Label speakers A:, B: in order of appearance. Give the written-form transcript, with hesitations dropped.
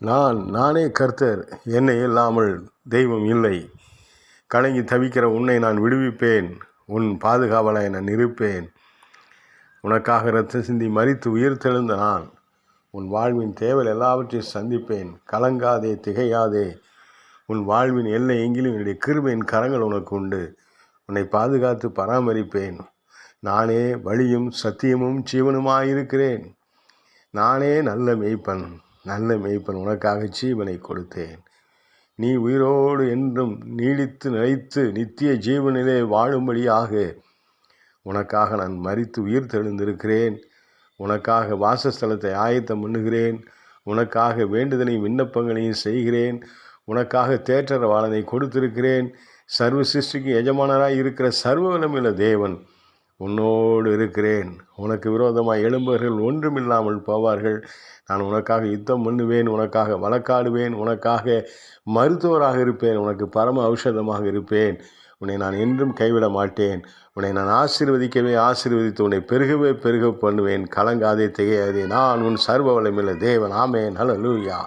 A: நானே கர்த்தர், என்னை இல்லாமல் தெய்வம் இல்லை. கலங்கி தவிக்கிற உன்னை நான் விடுவிப்பேன். உன் பாதுகாவலாய் நான் இருப்பேன். உனக்காக இரத்தம் சிந்தி மரித்து உயிர்த்தெழுந்த நான் உன் வாழ்வின் தேவை எல்லாவற்றையும் சந்திப்பேன். கலங்காதே, திகையாதே. உன் வாழ்வின் எல்லை எங்கிலும் என்னுடைய கிருபையின் கரங்கள் உனக்கு உண்டு. உன்னை பாதுகாத்து பராமரிப்பேன். நானே வழியும் சத்தியமும் ஜீவனுமாயிருக்கிறேன். நானே நல்ல மேய்ப்பன் உனக்காக ஜீவனை கொடுத்தேன். நீ உயிரோடு என்றும் நீடித்து நிலைத்து நித்திய ஜீவனிலே வாழும்படியாக உனக்காக நான் மரித்து உயிர் தெழுந்திருக்கிறேன். உனக்காக வாசஸ்தலத்தை ஆயத்தம் பண்ணுகிறேன். உனக்காக வேண்டுதலையும் விண்ணப்பங்களையும் செய்கிறேன். உனக்காக தேற்றரவாளனை கொடுத்திருக்கிறேன். சர்வ சிருஷ்டிக்கு எஜமானராய் இருக்கிற சர்வ வல்லமையுள்ள தேவன் உன்னோடு இருக்கிறேன். உனக்கு விரோதமாக எழும்பவர்கள் ஒன்றுமில்லாமல் போவார்கள். நான் உனக்காக யுத்தம் பண்ணுவேன். உனக்காக வழக்காடுவேன். உனக்காக மருத்துவராக இருப்பேன். உனக்கு பரம ஔஷதமாக இருப்பேன். உன்னை நான் என்றும் கைவிட மாட்டேன். உன்னை நான் ஆசீர்வதித்து உன்னை பெருக பண்ணுவேன். கலங்காதே, திகையாதே. நான் உன் சர்வ வல்லமையுள்ள தேவன். ஆமென். ஹல்லேலூயா.